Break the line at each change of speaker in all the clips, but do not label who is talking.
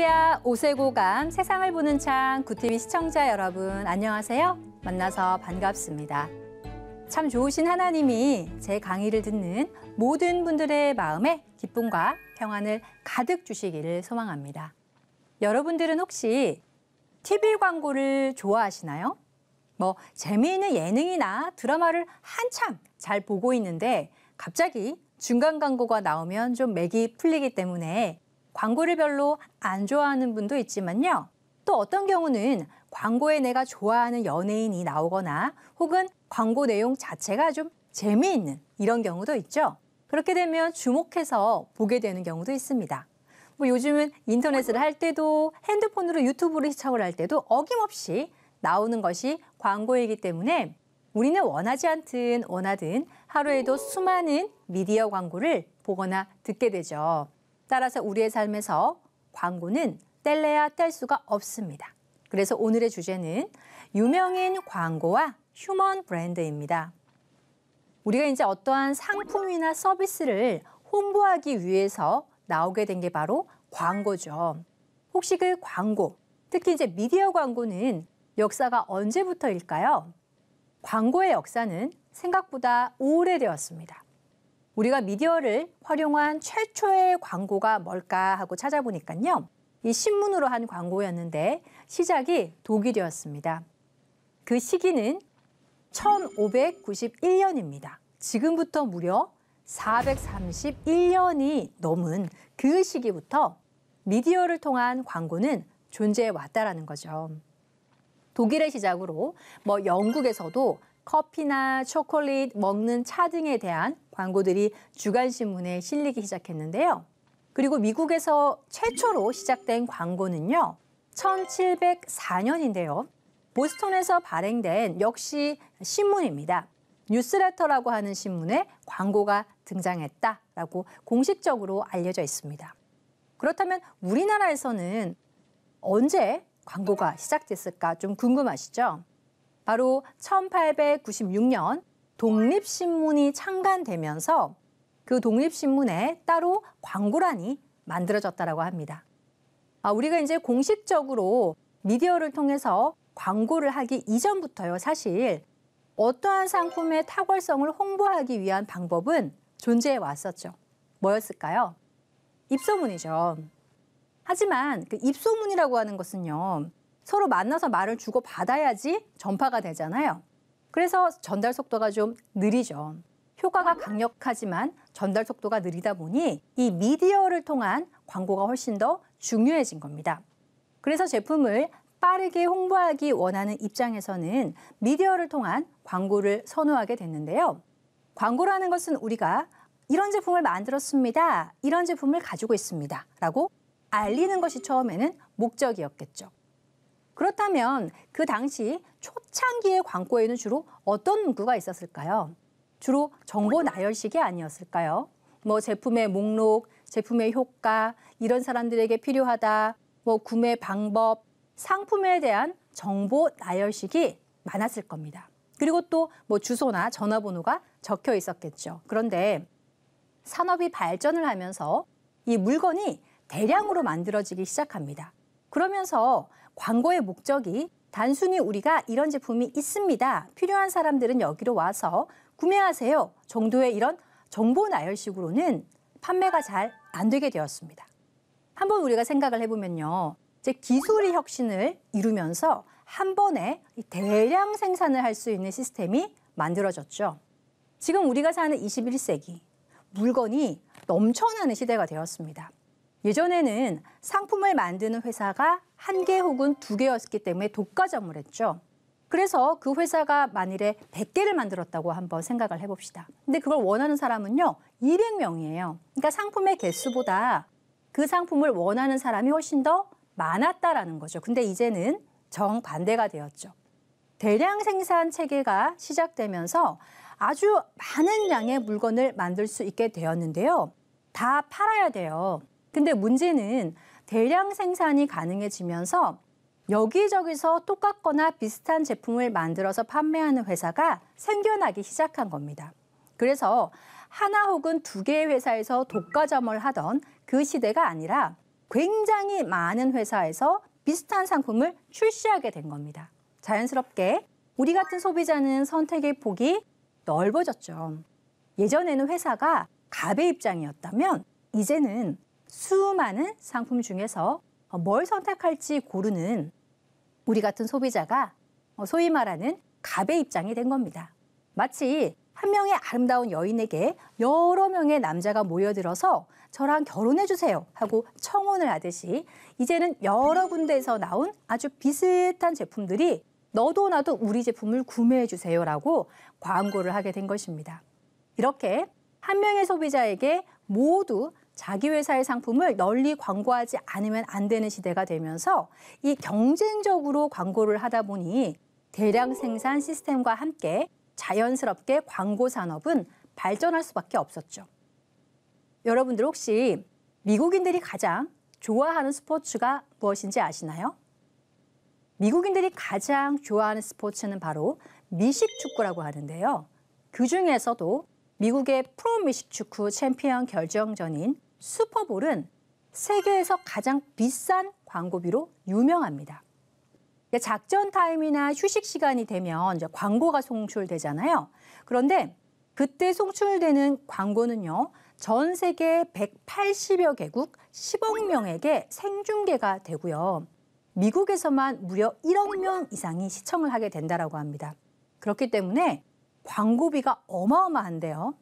할렐루야, 오세고감 세상을 보는 창 구TV 시청자 여러분 안녕하세요. 만나서 반갑습니다. 참 좋으신 하나님이 제 강의를 듣는 모든 분들의 마음에 기쁨과 평안을 가득 주시기를 소망합니다. 여러분들은 혹시 TV 광고를 좋아하시나요? 재미있는 예능이나 드라마를 한참 잘 보고 있는데 갑자기 중간 광고가 나오면 좀 맥이 풀리기 때문에 광고를 별로 안 좋아하는 분도 있지만요. 또 어떤 경우는 광고에 내가 좋아하는 연예인이 나오거나 혹은 광고 내용 자체가 좀 재미있는 이런 경우도 있죠. 그렇게 되면 주목해서 보게 되는 경우도 있습니다. 요즘은 인터넷을 할 때도 핸드폰으로 유튜브를 시청을 할 때도 어김없이 나오는 것이 광고이기 때문에 우리는 원하지 않든 원하든 하루에도 수많은 미디어 광고를 보거나 듣게 되죠. 따라서 우리의 삶에서 광고는 뗄래야 뗄 수가 없습니다. 그래서 오늘의 주제는 유명인 광고와 휴먼 브랜드입니다. 우리가 이제 어떠한 상품이나 서비스를 홍보하기 위해서 나오게 된 게 바로 광고죠. 혹시 그 광고, 특히 이제 미디어 광고는 역사가 언제부터일까요? 광고의 역사는 생각보다 오래되었습니다. 우리가 미디어를 활용한 최초의 광고가 뭘까 하고 찾아보니까요. 이 신문으로 한 광고였는데 시작이 독일이었습니다. 그 시기는 1591년입니다. 지금부터 무려 431년이 넘은 그 시기부터 미디어를 통한 광고는 존재해 왔다라는 거죠. 독일의 시작으로 영국에서도 커피나 초콜릿, 먹는 차 등에 대한 광고들이 주간신문에 실리기 시작했는데요. 그리고 미국에서 최초로 시작된 광고는요. 1704년인데요. 보스턴에서 발행된 역시 신문입니다. 뉴스레터라고 하는 신문에 광고가 등장했다라고 공식적으로 알려져 있습니다. 그렇다면 우리나라에서는 언제 광고가 시작됐을까 좀 궁금하시죠? 바로 1896년 독립신문이 창간되면서 그 독립신문에 따로 광고란이 만들어졌다고 합니다. 우리가 이제 공식적으로 미디어를 통해서 광고를 하기 이전부터요, 사실 어떠한 상품의 탁월성을 홍보하기 위한 방법은 존재해 왔었죠. 뭐였을까요? 입소문이죠. 하지만 그 입소문이라고 하는 것은요, 서로 만나서 말을 주고 받아야지 전파가 되잖아요. 그래서 전달 속도가 좀 느리죠. 효과가 강력하지만 전달 속도가 느리다 보니 이 미디어를 통한 광고가 훨씬 더 중요해진 겁니다. 그래서 제품을 빠르게 홍보하기 원하는 입장에서는 미디어를 통한 광고를 선호하게 됐는데요. 광고라는 것은 우리가 이런 제품을 만들었습니다. 이런 제품을 가지고 있습니다. 라고 알리는 것이 처음에는 목적이었겠죠. 그렇다면 그 당시 초창기의 광고에는 주로 어떤 문구가 있었을까요? 주로 정보 나열식이 아니었을까요? 제품의 목록, 제품의 효과, 이런 사람들에게 필요하다, 구매 방법, 상품에 대한 정보 나열식이 많았을 겁니다. 그리고 또 주소나 전화번호가 적혀 있었겠죠. 그런데 산업이 발전을 하면서 이 물건이 대량으로 만들어지기 시작합니다. 그러면서 광고의 목적이 단순히 우리가 이런 제품이 있습니다. 필요한 사람들은 여기로 와서 구매하세요. 정도의 이런 정보 나열식으로는 판매가 잘 안 되게 되었습니다. 한번 우리가 생각을 해보면요. 이제 기술이 혁신을 이루면서 한 번에 대량 생산을 할 수 있는 시스템이 만들어졌죠. 지금 우리가 사는 21세기, 물건이 넘쳐나는 시대가 되었습니다. 예전에는 상품을 만드는 회사가 1개 혹은 2개였기 때문에 독과점을 했죠. 그래서 그 회사가 만일에 100개를 만들었다고 한번 생각을 해봅시다. 근데 그걸 원하는 사람은요, 200명이에요. 그러니까 상품의 개수보다 그 상품을 원하는 사람이 훨씬 더 많았다라는 거죠. 근데 이제는 정반대가 되었죠. 대량 생산 체계가 시작되면서 아주 많은 양의 물건을 만들 수 있게 되었는데요. 다 팔아야 돼요. 근데 문제는 대량 생산이 가능해지면서 여기저기서 똑같거나 비슷한 제품을 만들어서 판매하는 회사가 생겨나기 시작한 겁니다. 그래서 하나 혹은 2개의 회사에서 독과점을 하던 그 시대가 아니라 굉장히 많은 회사에서 비슷한 상품을 출시하게 된 겁니다. 자연스럽게 우리 같은 소비자는 선택의 폭이 넓어졌죠. 예전에는 회사가 갑의 입장이었다면 이제는 수많은 상품 중에서 뭘 선택할지 고르는 우리 같은 소비자가 소위 말하는 갑의 입장이 된 겁니다. 마치 한 명의 아름다운 여인에게 여러 명의 남자가 모여들어서 저랑 결혼해주세요 하고 청혼을 하듯이 이제는 여러 군데에서 나온 아주 비슷한 제품들이 너도 나도 우리 제품을 구매해주세요라고 광고를 하게 된 것입니다. 이렇게 한 명의 소비자에게 모두 자기 회사의 상품을 널리 광고하지 않으면 안 되는 시대가 되면서 이 경쟁적으로 광고를 하다 보니 대량 생산 시스템과 함께 자연스럽게 광고 산업은 발전할 수밖에 없었죠. 여러분들 혹시 미국인들이 가장 좋아하는 스포츠가 무엇인지 아시나요? 미국인들이 가장 좋아하는 스포츠는 바로 미식축구라고 하는데요. 그중에서도 미국의 프로 미식축구 챔피언 결정전인 슈퍼볼은 세계에서 가장 비싼 광고비로 유명합니다. 작전 타임이나 휴식 시간이 되면 이제 광고가 송출되잖아요. 그런데 그때 송출되는 광고는요, 전 세계 180여 개국 10억 명에게 생중계가 되고요. 미국에서만 무려 1억 명 이상이 시청을 하게 된다고 합니다. 그렇기 때문에 광고비가 어마어마한데요.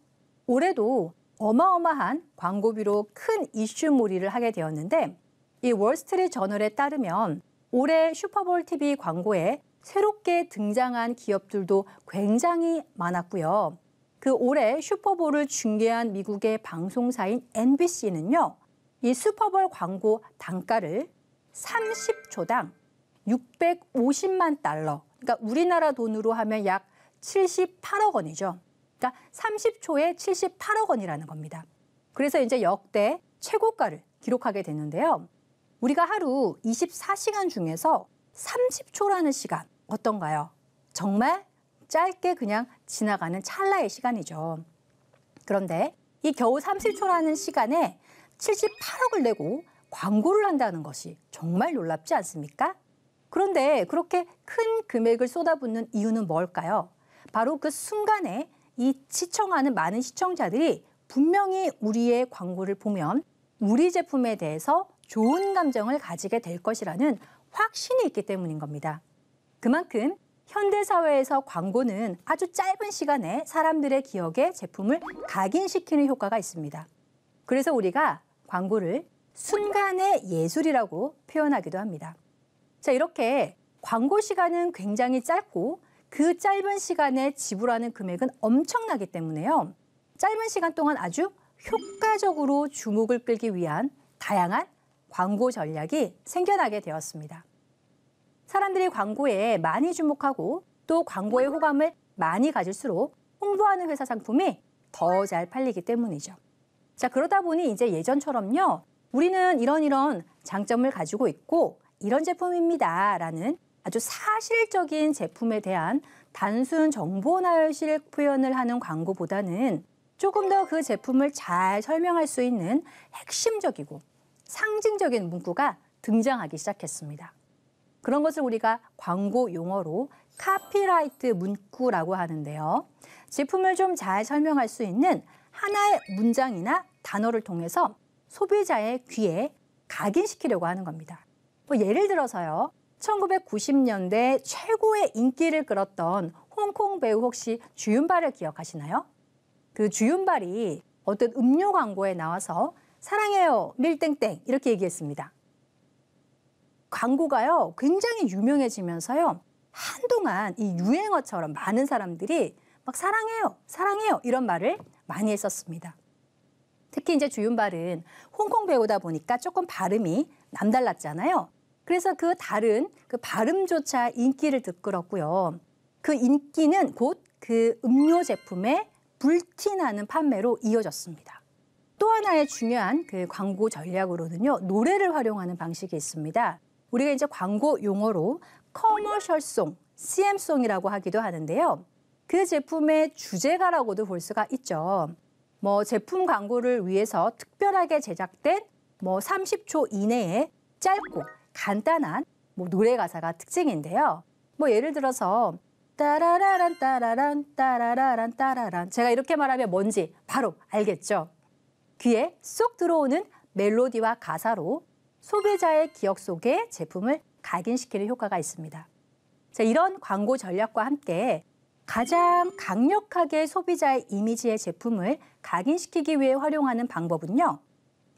올해도 어마어마한 광고비로 큰 이슈몰이를 하게 되었는데 이 월스트리트 저널에 따르면 올해 슈퍼볼 TV 광고에 새롭게 등장한 기업들도 굉장히 많았고요. 그 올해 슈퍼볼을 중계한 미국의 방송사인 NBC는요. 이 슈퍼볼 광고 단가를 30초당 650만 달러, 그러니까 우리나라 돈으로 하면 약 78억 원이죠. 그러니까 30초에 78억 원이라는 겁니다. 그래서 이제 역대 최고가를 기록하게 됐는데요. 우리가 하루 24시간 중에서 30초라는 시간 어떤가요? 정말 짧게 그냥 지나가는 찰나의 시간이죠. 그런데 이 겨우 30초라는 시간에 78억을 내고 광고를 한다는 것이 정말 놀랍지 않습니까? 그런데 그렇게 큰 금액을 쏟아붓는 이유는 뭘까요? 바로 그 순간에 이 시청하는 많은 시청자들이 분명히 우리의 광고를 보면 우리 제품에 대해서 좋은 감정을 가지게 될 것이라는 확신이 있기 때문인 겁니다. 그만큼 현대사회에서 광고는 아주 짧은 시간에 사람들의 기억에 제품을 각인시키는 효과가 있습니다. 그래서 우리가 광고를 순간의 예술이라고 표현하기도 합니다. 자, 이렇게 광고 시간은 굉장히 짧고 그 짧은 시간에 지불하는 금액은 엄청나기 때문에요. 짧은 시간 동안 아주 효과적으로 주목을 끌기 위한 다양한 광고 전략이 생겨나게 되었습니다. 사람들이 광고에 많이 주목하고 또 광고의 호감을 많이 가질수록 홍보하는 회사 상품이 더 잘 팔리기 때문이죠. 자, 그러다 보니 이제 예전처럼요. 우리는 이런 장점을 가지고 있고 이런 제품입니다. 라는 아주 사실적인 제품에 대한 단순 정보 나열식 표현을 하는 광고보다는 조금 더 그 제품을 잘 설명할 수 있는 핵심적이고 상징적인 문구가 등장하기 시작했습니다. 그런 것을 우리가 광고 용어로 카피라이트 문구라고 하는데요. 제품을 좀 잘 설명할 수 있는 하나의 문장이나 단어를 통해서 소비자의 귀에 각인시키려고 하는 겁니다. 예를 들어서요. 1990년대 최고의 인기를 끌었던 홍콩 배우 혹시 주윤발을 기억하시나요? 그 주윤발이 어떤 음료 광고에 나와서 사랑해요 밀땡땡 이렇게 얘기했습니다. 광고가요 굉장히 유명해지면서요 한동안 이 유행어처럼 많은 사람들이 막 사랑해요 사랑해요 이런 말을 많이 했었습니다. 특히 이제 주윤발은 홍콩 배우다 보니까 조금 발음이 남달랐잖아요. 그래서 그 다른 그 발음조차 인기를 득끌었고요. 그 인기는 곧 그 음료 제품의 불티나는 판매로 이어졌습니다. 또 하나의 중요한 그 광고 전략으로는요, 노래를 활용하는 방식이 있습니다. 우리가 이제 광고 용어로 커머셜송, CM송이라고 하기도 하는데요. 그 제품의 주제가라고도 볼 수가 있죠. 뭐 제품 광고를 위해서 특별하게 제작된 뭐 30초 이내에 짧고 간단한 뭐 노래 가사가 특징인데요. 뭐 예를 들어서 따라라란 따라란 따라라란 따라란, 제가 이렇게 말하면 뭔지 바로 알겠죠? 귀에 쏙 들어오는 멜로디와 가사로 소비자의 기억 속에 제품을 각인시키는 효과가 있습니다. 자, 이런 광고 전략과 함께 가장 강력하게 소비자의 이미지의 제품을 각인시키기 위해 활용하는 방법은요,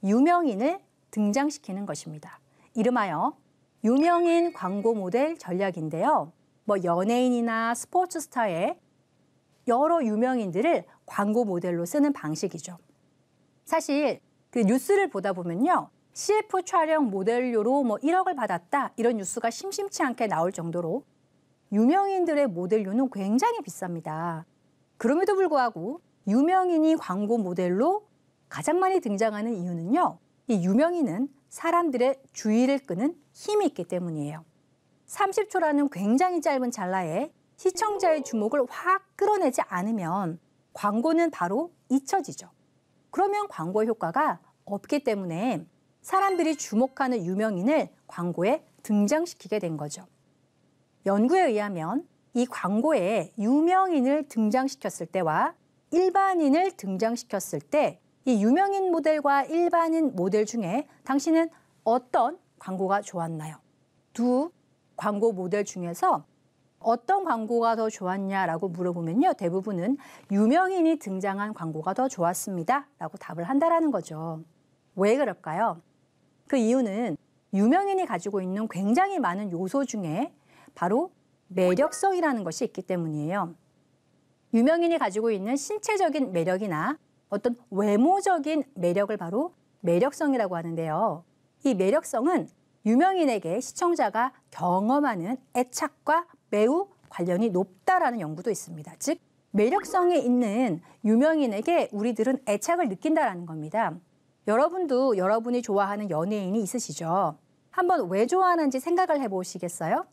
유명인을 등장시키는 것입니다. 이름하여 유명인 광고 모델 전략인데요. 뭐 연예인이나 스포츠 스타의 여러 유명인들을 광고 모델로 쓰는 방식이죠. 사실 그 뉴스를 보다 보면요, CF 촬영 모델료로 뭐 1억을 받았다, 이런 뉴스가 심심치 않게 나올 정도로 유명인들의 모델료는 굉장히 비쌉니다. 그럼에도 불구하고 유명인이 광고 모델로 가장 많이 등장하는 이유는요, 이 유명인은 사람들의 주의를 끄는 힘이 있기 때문이에요. 30초라는 굉장히 짧은 찰나에 시청자의 주목을 확 끌어내지 않으면 광고는 바로 잊혀지죠. 그러면 광고 효과가 없기 때문에 사람들이 주목하는 유명인을 광고에 등장시키게 된 거죠. 연구에 의하면 이 광고에 유명인을 등장시켰을 때와 일반인을 등장시켰을 때 이 유명인 모델과 일반인 모델 중에 당신은 어떤 광고가 좋았나요? 두 광고 모델 중에서 어떤 광고가 더 좋았냐라고 물어보면요, 대부분은 유명인이 등장한 광고가 더 좋았습니다 라고 답을 한다라는 거죠. 왜 그럴까요? 그 이유는 유명인이 가지고 있는 굉장히 많은 요소 중에 바로 매력성이라는 것이 있기 때문이에요. 유명인이 가지고 있는 신체적인 매력이나 어떤 외모적인 매력을 바로 매력성이라고 하는데요. 이 매력성은 유명인에게 시청자가 경험하는 애착과 매우 관련이 높다라는 연구도 있습니다. 즉, 매력성이 있는 유명인에게 우리들은 애착을 느낀다라는 겁니다. 여러분도 여러분이 좋아하는 연예인이 있으시죠? 한번 왜 좋아하는지 생각을 해보시겠어요?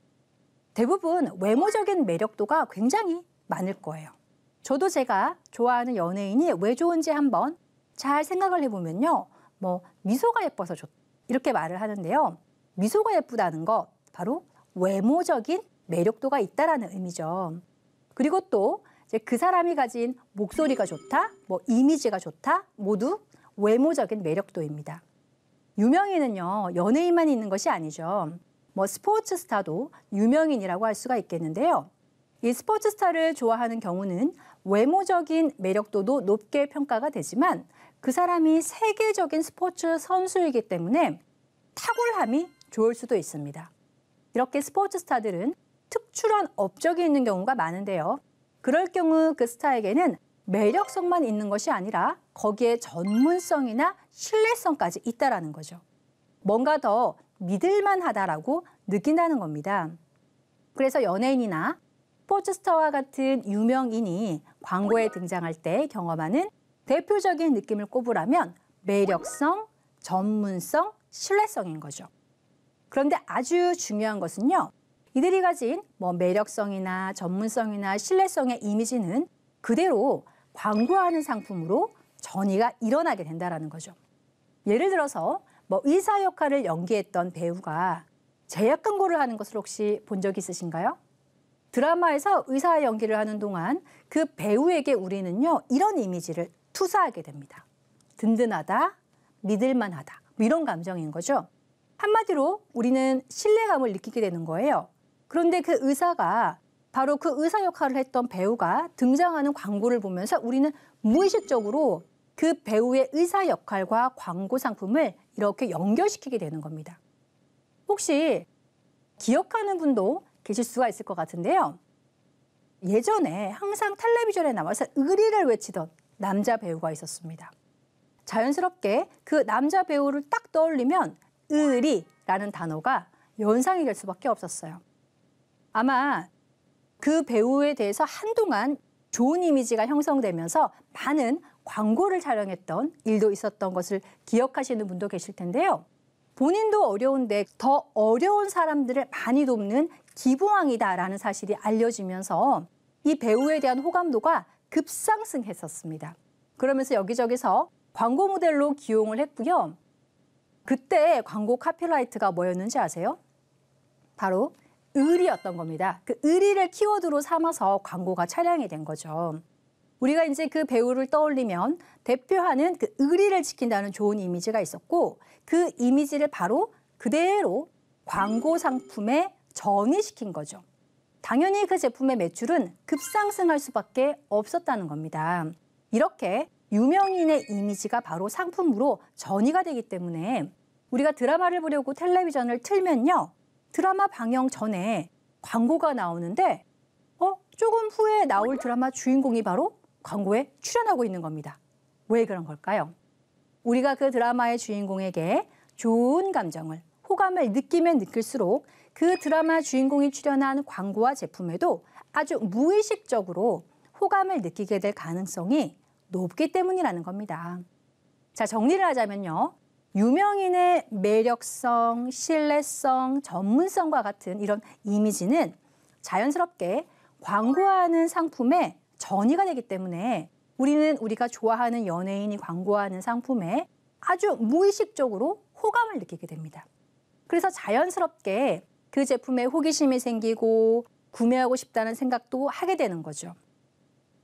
대부분 외모적인 매력도가 굉장히 많을 거예요. 저도 제가 좋아하는 연예인이 왜 좋은지 한번 잘 생각을 해보면요, 뭐 미소가 예뻐서 좋다 이렇게 말을 하는데요. 미소가 예쁘다는 것, 바로 외모적인 매력도가 있다라는 의미죠. 그리고 또 이제 그 사람이 가진 목소리가 좋다, 뭐 이미지가 좋다, 모두 외모적인 매력도입니다. 유명인은요, 연예인만 있는 것이 아니죠. 뭐 스포츠 스타도 유명인이라고 할 수가 있겠는데요. 이 스포츠 스타를 좋아하는 경우는 외모적인 매력도도 높게 평가가 되지만 그 사람이 세계적인 스포츠 선수이기 때문에 탁월함이 좋을 수도 있습니다. 이렇게 스포츠 스타들은 특출한 업적이 있는 경우가 많은데요. 그럴 경우 그 스타에게는 매력성만 있는 것이 아니라 거기에 전문성이나 신뢰성까지 있다라는 거죠. 뭔가 더 믿을만하다라고 느낀다는 겁니다. 그래서 연예인이나 스포츠 스타와 같은 유명인이 광고에 등장할 때 경험하는 대표적인 느낌을 꼽으라면 매력성, 전문성, 신뢰성인 거죠. 그런데 아주 중요한 것은요, 이들이 가진 뭐 매력성이나 전문성이나 신뢰성의 이미지는 그대로 광고하는 상품으로 전이가 일어나게 된다는 거죠. 예를 들어서 뭐 의사 역할을 연기했던 배우가 제약 광고를 하는 것을 혹시 본 적 있으신가요? 드라마에서 의사 연기를 하는 동안 그 배우에게 우리는요, 이런 이미지를 투사하게 됩니다. 든든하다, 믿을만하다, 뭐 이런 감정인 거죠. 한마디로 우리는 신뢰감을 느끼게 되는 거예요. 그런데 그 의사가 바로 그 의사 역할을 했던 배우가 등장하는 광고를 보면서 우리는 무의식적으로 그 배우의 의사 역할과 광고 상품을 이렇게 연결시키게 되는 겁니다. 혹시 기억하는 분도 계실 수가 있을 것 같은데요. 예전에 항상 텔레비전에 나와서 의리를 외치던 남자 배우가 있었습니다. 자연스럽게 그 남자 배우를 딱 떠올리면 의리라는 단어가 연상이 될 수밖에 없었어요. 아마 그 배우에 대해서 한동안 좋은 이미지가 형성되면서 많은 광고를 촬영했던 일도 있었던 것을 기억하시는 분도 계실 텐데요. 본인도 어려운데 더 어려운 사람들을 많이 돕는 기부왕이다라는 사실이 알려지면서 이 배우에 대한 호감도가 급상승했었습니다. 그러면서 여기저기서 광고 모델로 기용을 했고요. 그때 광고 카피라이트가 뭐였는지 아세요? 바로 의리였던 겁니다. 그 의리를 키워드로 삼아서 광고가 촬영이 된 거죠. 우리가 이제 그 배우를 떠올리면 대표하는 그 의리를 지킨다는 좋은 이미지가 있었고 그 이미지를 바로 그대로 광고 상품에 전이시킨 거죠. 당연히 그 제품의 매출은 급상승할 수밖에 없었다는 겁니다. 이렇게 유명인의 이미지가 바로 상품으로 전이가 되기 때문에 우리가 드라마를 보려고 텔레비전을 틀면요. 드라마 방영 전에 광고가 나오는데 조금 후에 나올 드라마 주인공이 바로 광고에 출연하고 있는 겁니다. 왜 그런 걸까요? 우리가 그 드라마의 주인공에게 좋은 감정을, 호감을 느끼면 느낄수록 그 드라마 주인공이 출연한 광고와 제품에도 아주 무의식적으로 호감을 느끼게 될 가능성이 높기 때문이라는 겁니다. 자, 정리를 하자면요. 유명인의 매력성, 신뢰성, 전문성과 같은 이런 이미지는 자연스럽게 광고하는 상품에 전이가 되기 때문에 우리는 우리가 좋아하는 연예인이 광고하는 상품에 아주 무의식적으로 호감을 느끼게 됩니다. 그래서 자연스럽게 그 제품에 호기심이 생기고 구매하고 싶다는 생각도 하게 되는 거죠.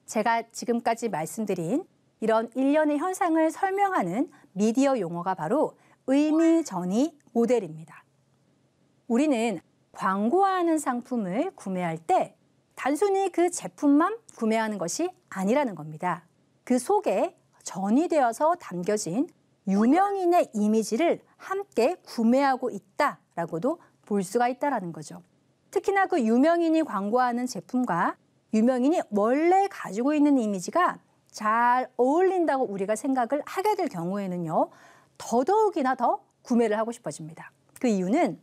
제가 지금까지 말씀드린 이런 일련의 현상을 설명하는 미디어 용어가 바로 의미전이 모델입니다. 우리는 광고하는 상품을 구매할 때 단순히 그 제품만 구매하는 것이 아니라는 겁니다. 그 속에 전이되어서 담겨진 유명인의 이미지를 함께 구매하고 있다라고도 볼 수가 있다는 거죠. 특히나 그 유명인이 광고하는 제품과 유명인이 원래 가지고 있는 이미지가 잘 어울린다고 우리가 생각을 하게 될 경우에는요. 더더욱이나 더 구매를 하고 싶어집니다. 그 이유는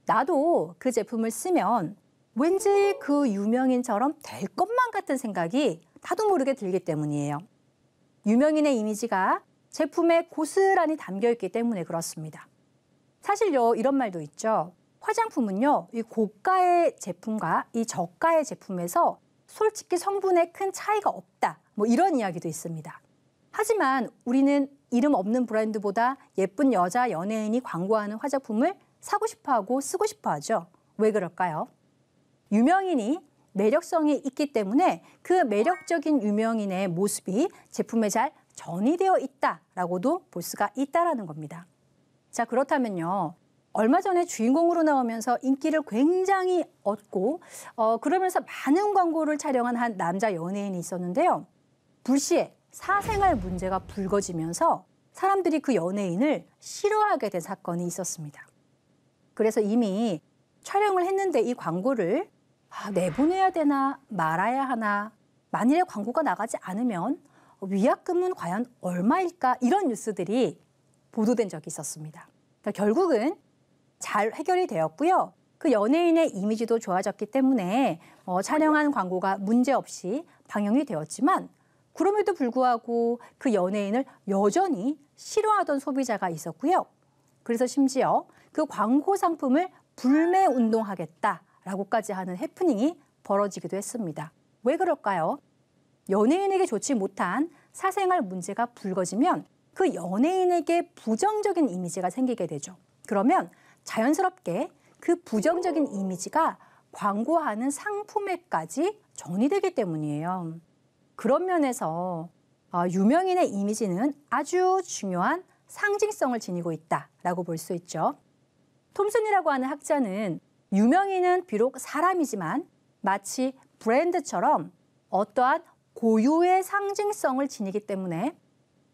나도 그 제품을 쓰면 왠지 그 유명인처럼 될 것만 같은 생각이 나도 모르게 들기 때문이에요. 유명인의 이미지가 제품에 고스란히 담겨있기 때문에 그렇습니다. 사실요, 이런 말도 있죠. 화장품은요, 이 고가의 제품과 이 저가의 제품에서 솔직히 성분에 큰 차이가 없다. 이런 이야기도 있습니다. 하지만 우리는 이름 없는 브랜드보다 예쁜 여자 연예인이 광고하는 화장품을 사고 싶어하고 쓰고 싶어하죠. 왜 그럴까요? 유명인이 매력성이 있기 때문에 그 매력적인 유명인의 모습이 제품에 잘 전이되어 있다라고도 볼 수가 있다라는 겁니다. 자, 그렇다면요. 얼마 전에 주인공으로 나오면서 인기를 굉장히 얻고 그러면서 많은 광고를 촬영한 한 남자 연예인이 있었는데요. 불시에 사생활 문제가 불거지면서 사람들이 그 연예인을 싫어하게 된 사건이 있었습니다. 그래서 이미 촬영을 했는데 이 광고를 내보내야 되나 말아야 하나, 만일에 광고가 나가지 않으면 위약금은 과연 얼마일까, 이런 뉴스들이 보도된 적이 있었습니다. 그러니까 결국은 잘 해결이 되었고요. 그 연예인의 이미지도 좋아졌기 때문에 촬영한 광고가 문제없이 방영이 되었지만 그럼에도 불구하고 그 연예인을 여전히 싫어하던 소비자가 있었고요. 그래서 심지어 그 광고 상품을 불매 운동하겠다라고까지 하는 해프닝이 벌어지기도 했습니다. 왜 그럴까요? 연예인에게 좋지 못한 사생활 문제가 불거지면 그 연예인에게 부정적인 이미지가 생기게 되죠. 그러면 자연스럽게 그 부정적인 이미지가 광고하는 상품에까지 전이되기 때문이에요. 그런 면에서 유명인의 이미지는 아주 중요한 상징성을 지니고 있다라고 볼 수 있죠. 톰슨이라고 하는 학자는 유명인은 비록 사람이지만 마치 브랜드처럼 어떠한 고유의 상징성을 지니기 때문에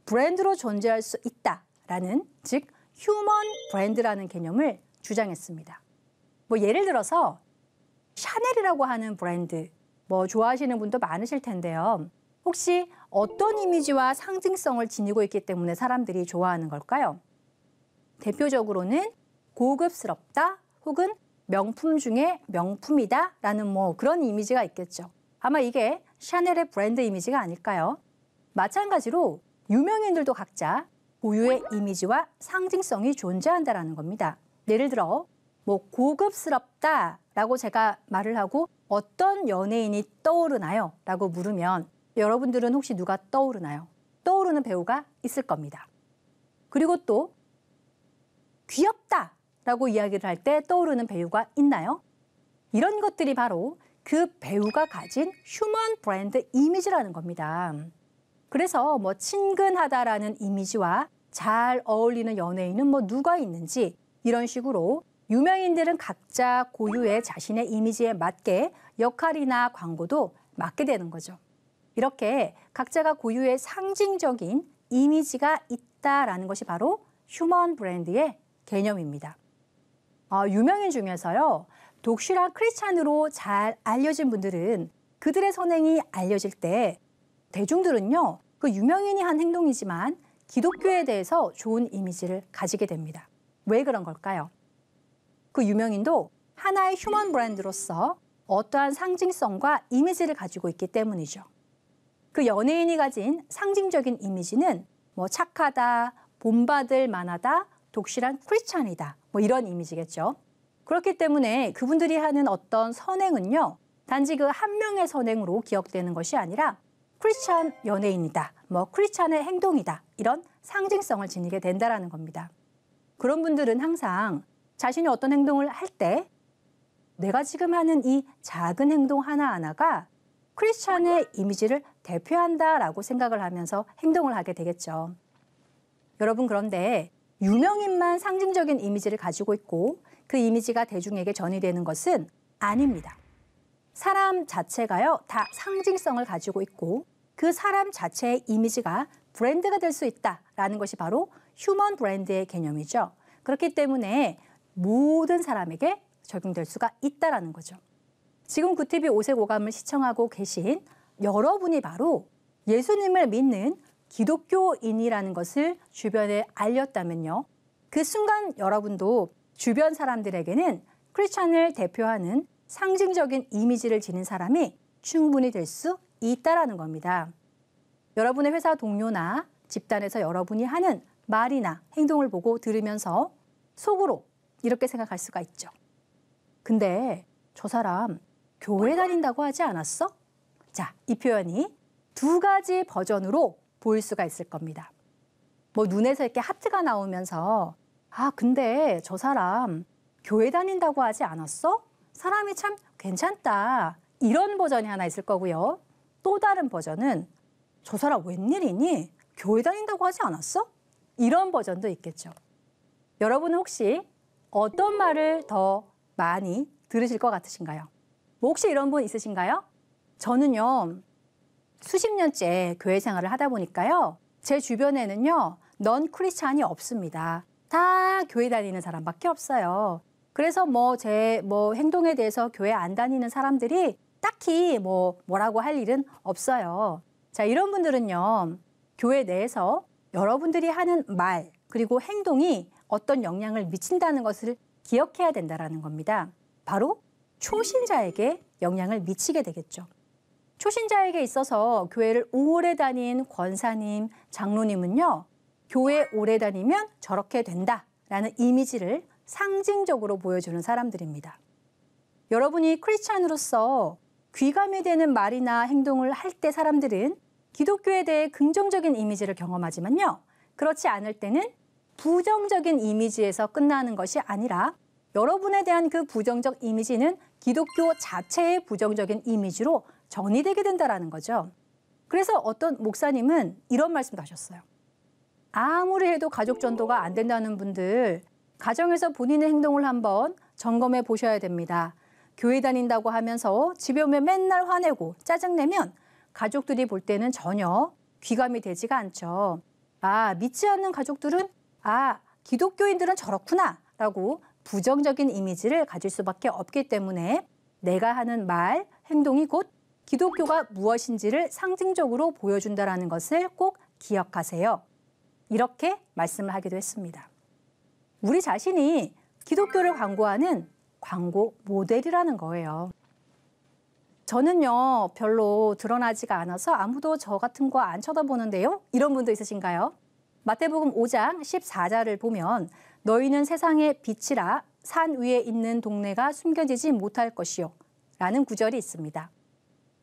브랜드로 존재할 수 있다라는, 즉 휴먼 브랜드라는 개념을 주장했습니다. 예를 들어서 샤넬이라고 하는 브랜드, 좋아하시는 분도 많으실 텐데요. 혹시 어떤 이미지와 상징성을 지니고 있기 때문에 사람들이 좋아하는 걸까요? 대표적으로는 고급스럽다 혹은 명품 중에 명품이다 라는 그런 이미지가 있겠죠. 아마 이게 샤넬의 브랜드 이미지가 아닐까요? 마찬가지로 유명인들도 각자 고유의 이미지와 상징성이 존재한다는 겁니다. 예를 들어 고급스럽다라고 제가 말을 하고 어떤 연예인이 떠오르나요? 라고 물으면 여러분들은 혹시 누가 떠오르나요? 떠오르는 배우가 있을 겁니다. 그리고 또 라고 이야기를 할 때 떠오르는 배우가 있나요? 이런 것들이 바로 그 배우가 가진 휴먼 브랜드 이미지라는 겁니다. 그래서 뭐 친근하다라는 이미지와 잘 어울리는 연예인은 뭐 누가 있는지 이런 식으로 유명인들은 각자 고유의 자신의 이미지에 맞게 역할이나 광고도 맡게 되는 거죠. 이렇게 각자가 고유의 상징적인 이미지가 있다라는 것이 바로 휴먼 브랜드의 개념입니다. 유명인 중에서요, 독실한 크리스찬으로 잘 알려진 분들은 그들의 선행이 알려질 때 대중들은요, 그 유명인이 한 행동이지만 기독교에 대해서 좋은 이미지를 가지게 됩니다. 왜 그런 걸까요? 그 유명인도 하나의 휴먼 브랜드로서 어떠한 상징성과 이미지를 가지고 있기 때문이죠. 그 연예인이 가진 상징적인 이미지는 뭐 착하다, 본받을 만하다, 독실한 크리스찬이다, 뭐 이런 이미지겠죠. 그렇기 때문에 그분들이 하는 어떤 선행은요, 단지 그 한 명의 선행으로 기억되는 것이 아니라 크리스찬 연예인이다, 뭐 크리스찬의 행동이다, 이런 상징성을 지니게 된다라는 겁니다. 그런 분들은 항상 자신이 어떤 행동을 할 때 내가 지금 하는 이 작은 행동 하나하나가 크리스찬의 이미지를 대표한다라고 생각을 하면서 행동을 하게 되겠죠. 여러분, 그런데 유명인만 상징적인 이미지를 가지고 있고 그 이미지가 대중에게 전이되는 것은 아닙니다. 사람 자체가요, 다 상징성을 가지고 있고 그 사람 자체의 이미지가 브랜드가 될 수 있다라는 것이 바로 휴먼 브랜드의 개념이죠. 그렇기 때문에 모든 사람에게 적용될 수가 있다라는 거죠. 지금 구티비 오색오감을 시청하고 계신 여러분이 바로 예수님을 믿는 기독교인이라는 것을 주변에 알렸다면요, 그 순간 여러분도 주변 사람들에게는 크리스찬을 대표하는 상징적인 이미지를 지닌 사람이 충분히 될 수 있다라는 겁니다. 여러분의 회사 동료나 집단에서 여러분이 하는 말이나 행동을 보고 들으면서 속으로 이렇게 생각할 수가 있죠. 근데 저 사람 교회 다닌다고 하지 않았어? 자, 이 표현이 두 가지 버전으로 보일 수가 있을 겁니다. 뭐 눈에서 이렇게 하트가 나오면서 근데 저 사람 교회 다닌다고 하지 않았어? 사람이 참 괜찮다. 이런 버전이 하나 있을 거고요. 또 다른 버전은 저 사람 웬일이니? 교회 다닌다고 하지 않았어? 이런 버전도 있겠죠. 여러분은 혹시 어떤 말을 더 많이 들으실 것 같으신가요? 뭐 혹시 이런 분 있으신가요? 저는요, 수십 년째 교회 생활을 하다 보니까요, 제 주변에는요, 넌 크리스찬이 없습니다. 다 교회 다니는 사람밖에 없어요. 그래서 제 행동에 대해서 교회 안 다니는 사람들이 딱히 뭐라고 할 일은 없어요. 자, 이런 분들은요, 교회 내에서 여러분들이 하는 말 그리고 행동이 어떤 영향을 미친다는 것을 기억해야 된다는 겁니다. 바로 초신자에게 영향을 미치게 되겠죠. 초신자에게 있어서 교회를 오래 다닌 권사님, 장로님은요, 교회 오래 다니면 저렇게 된다라는 이미지를 상징적으로 보여주는 사람들입니다. 여러분이 크리스찬으로서 귀감이 되는 말이나 행동을 할 때 사람들은 기독교에 대해 긍정적인 이미지를 경험하지만요, 그렇지 않을 때는 부정적인 이미지에서 끝나는 것이 아니라 여러분에 대한 그 부정적 이미지는 기독교 자체의 부정적인 이미지로 전이되게 된다는 거죠. 그래서 어떤 목사님은 이런 말씀도 하셨어요. 아무리 해도 가족 전도가 안 된다는 분들, 가정에서 본인의 행동을 한번 점검해 보셔야 됩니다. 교회 다닌다고 하면서 집에 오면 맨날 화내고 짜증내면 가족들이 볼 때는 전혀 귀감이 되지가 않죠. 믿지 않는 가족들은 기독교인들은 저렇구나 라고 부정적인 이미지를 가질 수밖에 없기 때문에 내가 하는 말, 행동이 곧 기독교가 무엇인지를 상징적으로 보여준다는 것을 꼭 기억하세요. 이렇게 말씀을 하기도 했습니다. 우리 자신이 기독교를 광고하는 광고 모델이라는 거예요. 저는요, 별로 드러나지가 않아서 아무도 저 같은 거 안 쳐다보는데요? 이런 분도 있으신가요? 마태복음 5장 14절을 보면 너희는 세상의 빛이라 산 위에 있는 동네가 숨겨지지 못할 것이요 라는 구절이 있습니다.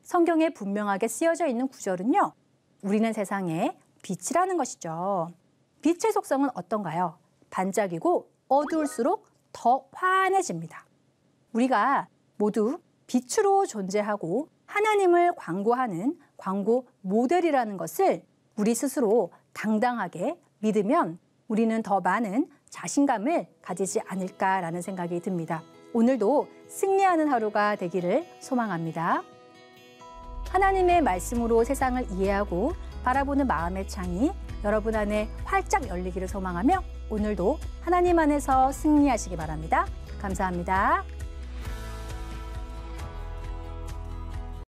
성경에 분명하게 쓰여져 있는 구절은요, 우리는 세상의 빛이라는 것이죠. 빛의 속성은 어떤가요? 반짝이고 어두울수록 더 환해집니다. 우리가 모두 빛으로 존재하고 하나님을 광고하는 광고 모델이라는 것을 우리 스스로 당당하게 믿으면 우리는 더 많은 자신감을 가지지 않을까라는 생각이 듭니다. 오늘도 승리하는 하루가 되기를 소망합니다. 하나님의 말씀으로 세상을 이해하고 바라보는 마음의 창이 여러분 안에 활짝 열리기를 소망하며 오늘도 하나님 안에서 승리하시기 바랍니다. 감사합니다.